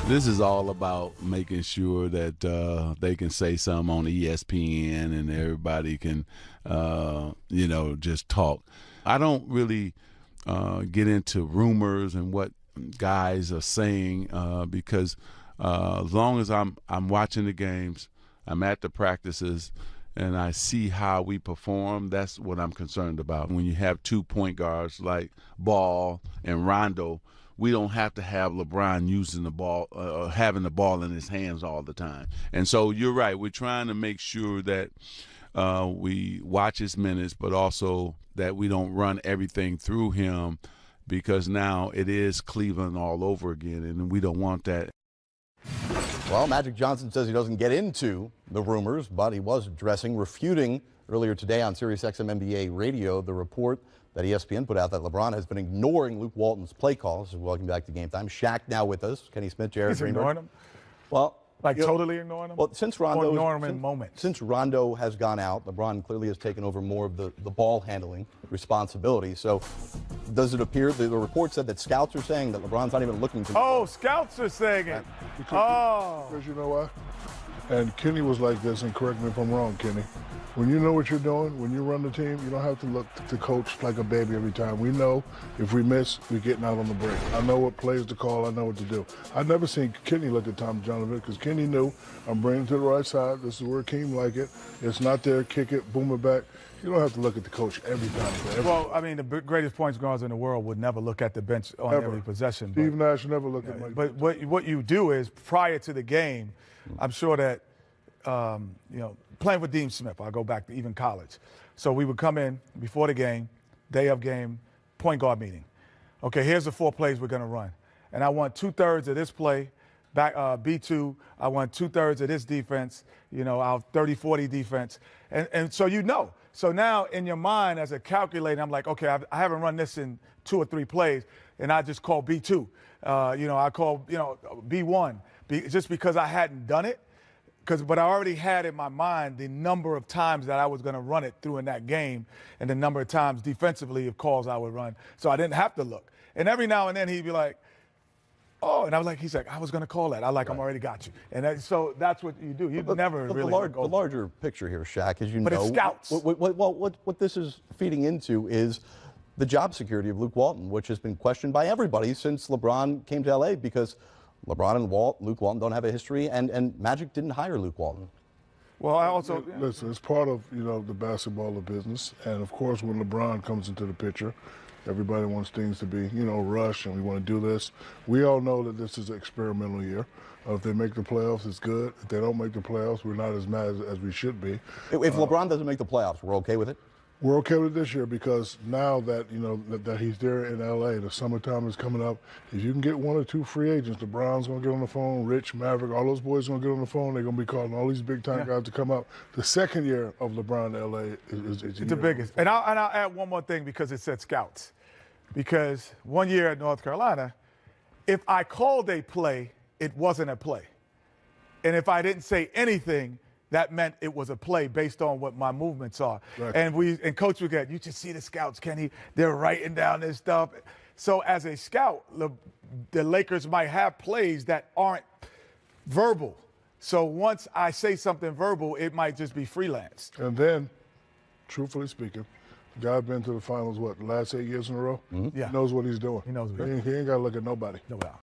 This is all about making sure that they can say something on ESPN and everybody can, just talk. I don't really get into rumors and what guys are saying because as long as I'm watching the games, I'm at the practices, and I see how we perform, that's what I'm concerned about. When you have 2 point guards like Ball and Rondo, we don't have to have LeBron using the ball, having the ball in his hands all the time. And so you're right. We're trying to make sure that we watch his minutes, but also that we don't run everything through him, because now it is Cleveland all over again, and we don't want that. Well, Magic Johnson says he doesn't get into the rumors, but he was refuting earlier today on SiriusXM NBA radio the report that ESPN put out that LeBron has been ignoring Luke Walton's play calls. Welcome back to Game Time. Shaq now with us. Kenny Smith, Jared He's Greenberg. ignoring him? Well, totally ignoring him? Well, since Rondo, ignoring him in moments. Since Rondo has gone out, LeBron clearly has taken over more of the ball handling responsibility. So does it appear, the report said that scouts are saying that LeBron's not even looking to... Oh, scouts are saying it. Because you know why? And Kenny was like this, and correct me if I'm wrong, Kenny. When you know what you're doing, when you run the team, you don't have to look to coach like a baby every time. We know if we miss, we're getting out on the break. I know what plays to call. I know what to do. I've never seen Kenny look at Tom Donovan, because Kenny knew I'm bringing it to the right side. This is where Keem like it. It's not there. Kick it, boom it back. You don't have to look at the coach every time. Well, I mean, the greatest point guards in the world would never look at the bench on every possession. Steve Nash never looked at Mike. But what you do is, prior to the game, I'm sure that, playing with Dean Smith, I'll go back to even college. So we would come in before the game, day of game, point guard meeting. Okay, here's the 4 plays we're going to run. And I want 2/3 of this play, back B2. I want 2/3 of this defense, our 30-40 defense. And so So now in your mind as a calculator, I'm like, okay, I haven't run this in 2 or 3 plays, and I just call B2. I call, B1, just because I hadn't done it. But I already had in my mind the number of times that I was going to run it through in that game, and the number of times defensively of calls I would run. So I didn't have to look. And every now and then he'd be like, oh, and I was like, he's like, I was going to call that. I'm already got you. And so that's what you do. You never really the larger picture here, Shaq, as you know. But it's scouts. What this is feeding into is the job security of Luke Walton, which has been questioned by everybody since LeBron came to L.A. because LeBron and Luke Walton don't have a history, and Magic didn't hire Luke Walton. Well, I also... Listen, it's part of, the basketball of business. And, of course, when LeBron comes into the picture, everybody wants things to be, rush, and we want to do this. We all know that this is an experimental year. If they make the playoffs, it's good. If they don't make the playoffs, we're not as mad as we should be. If LeBron doesn't make the playoffs, we're okay with it? We're okay with it this year because now that, that he's there in L.A., the summertime is coming up. If you can get 1 or 2 free agents, LeBron's going to get on the phone, Rich, Maverick, all those boys are going to get on the phone. They're going to be calling all these big-time guys to come up. The second year of LeBron in L.A. is the biggest. And I'll add one more thing because it said scouts. Because one year at North Carolina, if I called a play, it wasn't a play. And if I didn't say anything, that meant it was a play based on what my movements are. Right. And Coach would get, you should see the scouts, Kenny. They're writing down this stuff. So as a scout, the Lakers might have plays that aren't verbal. So once I say something verbal, it might just be freelance. And then, truthfully speaking, the guy's been to the finals, the last 8 years in a row? Mm-hmm. Yeah. He knows what he's doing. He knows what he ain't got to look at nobody. No doubt.